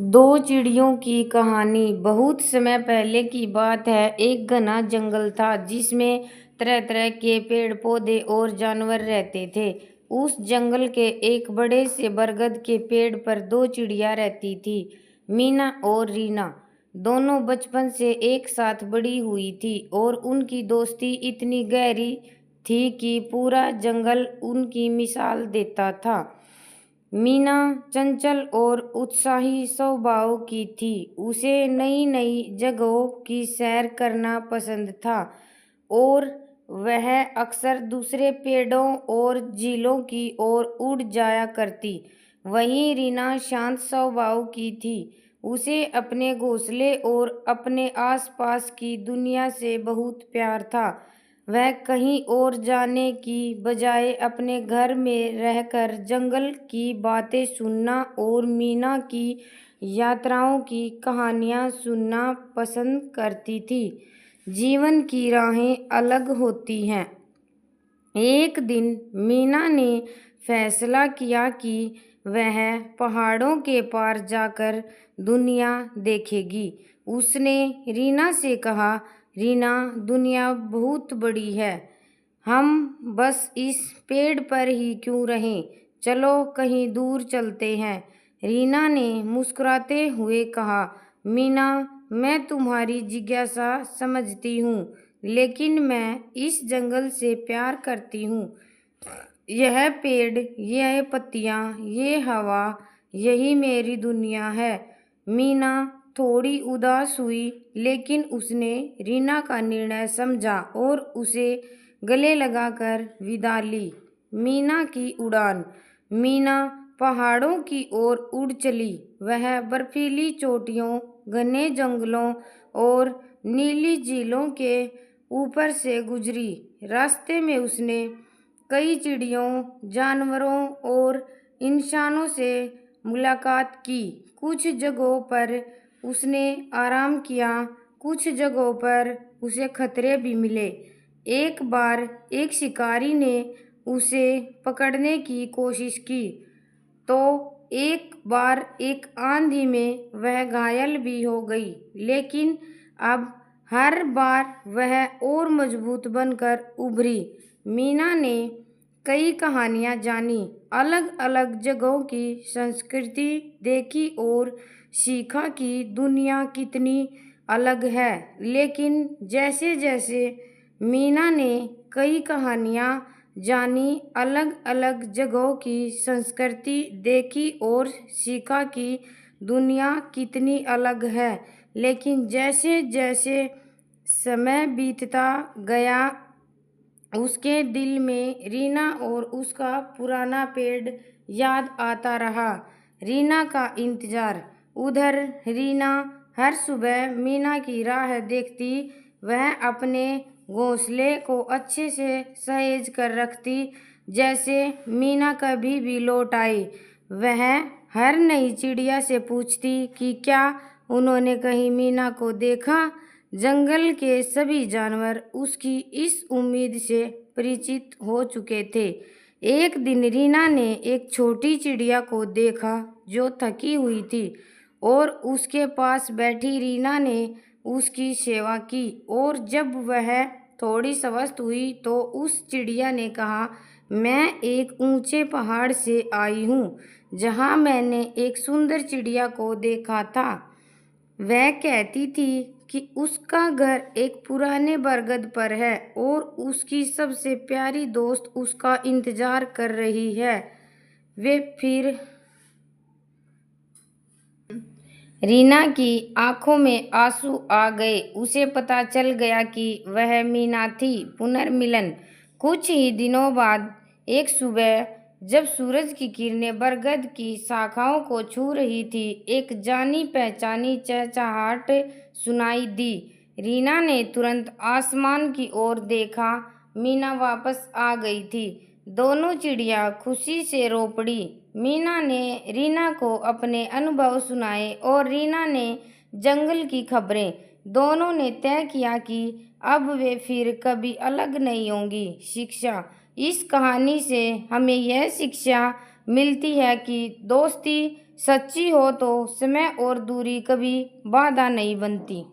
दो चिड़ियों की कहानी। बहुत समय पहले की बात है। एक घना जंगल था जिसमें तरह तरह के पेड़ पौधे और जानवर रहते थे। उस जंगल के एक बड़े से बरगद के पेड़ पर दो चिड़िया रहती थी, मीना और रीना। दोनों बचपन से एक साथ बड़ी हुई थी और उनकी दोस्ती इतनी गहरी थी कि पूरा जंगल उनकी मिसाल देता था। मीना चंचल और उत्साही स्वभाव की थी। उसे नई नई जगहों की सैर करना पसंद था और वह अक्सर दूसरे पेड़ों और झीलों की ओर उड़ जाया करती। वहीं रीना शांत स्वभाव की थी। उसे अपने घोंसले और अपने आसपास की दुनिया से बहुत प्यार था। वह कहीं और जाने की बजाय अपने घर में रहकर जंगल की बातें सुनना और मीना की यात्राओं की कहानियाँ सुनना पसंद करती थी। जीवन की राहें अलग होती हैं। एक दिन मीना ने फैसला किया कि वह पहाड़ों के पार जाकर दुनिया देखेगी। उसने रीना से कहा, रीना, दुनिया बहुत बड़ी है। हम बस इस पेड़ पर ही क्यों रहें? चलो कहीं दूर चलते हैं। रीना ने मुस्कुराते हुए कहा, मीना, मैं तुम्हारी जिज्ञासा समझती हूँ, लेकिन मैं इस जंगल से प्यार करती हूँ। यह पेड़, यह पत्तियाँ, ये हवा, यही मेरी दुनिया है। मीना थोड़ी उदास हुई, लेकिन उसने रीना का निर्णय समझा और उसे गले लगाकर विदा ली। मीना की उड़ान। मीना पहाड़ों की ओर उड़ चली। वह बर्फीली चोटियों, घने जंगलों और नीली झीलों के ऊपर से गुजरी। रास्ते में उसने कई चिड़ियों, जानवरों और इंसानों से मुलाकात की। कुछ जगहों पर उसने आराम किया, कुछ जगहों पर उसे खतरे भी मिले। एक बार एक शिकारी ने उसे पकड़ने की कोशिश की, तो एक बार एक आंधी में वह घायल भी हो गई, लेकिन अब हर बार वह और मजबूत बनकर उभरी। मीना ने कई कहानियाँ जानी, अलग अलग जगहों की संस्कृति देखी और सीखा कि दुनिया कितनी अलग है। लेकिन जैसे जैसे मीना ने कई कहानियाँ जानी, अलग अलग जगहों की संस्कृति देखी और सीखा कि दुनिया कितनी अलग है, लेकिन जैसे जैसे समय बीतता गया, उसके दिल में रीना और उसका पुराना पेड़ याद आता रहा। रीना का इंतजार। उधर रीना हर सुबह मीना की राह देखती। वह अपने घोंसले को अच्छे से सहेज कर रखती, जैसे मीना कभी भी लौट आए। वह हर नई चिड़िया से पूछती कि क्या उन्होंने कहीं मीना को देखा। जंगल के सभी जानवर उसकी इस उम्मीद से परिचित हो चुके थे। एक दिन रीना ने एक छोटी चिड़िया को देखा जो थकी हुई थी और उसके पास बैठी रीना ने उसकी सेवा की। और जब वह थोड़ी स्वस्थ हुई तो उस चिड़िया ने कहा, मैं एक ऊंचे पहाड़ से आई हूँ जहाँ मैंने एक सुंदर चिड़िया को देखा था। वह कहती थी कि उसका घर एक पुराने बरगद पर है और उसकी सबसे प्यारी दोस्त उसका इंतजार कर रही है। वे फिर रीना की आंखों में आंसू आ गए। उसे पता चल गया कि वह मीना थी। पुनर्मिलन। कुछ ही दिनों बाद एक सुबह, जब सूरज की किरणें बरगद की शाखाओं को छू रही थी, एक जानी पहचानी चहचहाट सुनाई दी। रीना ने तुरंत आसमान की ओर देखा। मीना वापस आ गई थी। दोनों चिड़िया खुशी से रो पड़ी। मीना ने रीना को अपने अनुभव सुनाए और रीना ने जंगल की खबरें। दोनों ने तय किया कि अब वे फिर कभी अलग नहीं होंगी। शिक्षा। इस कहानी से हमें यह शिक्षा मिलती है कि दोस्ती सच्ची हो तो समय और दूरी कभी बाधा नहीं बनती।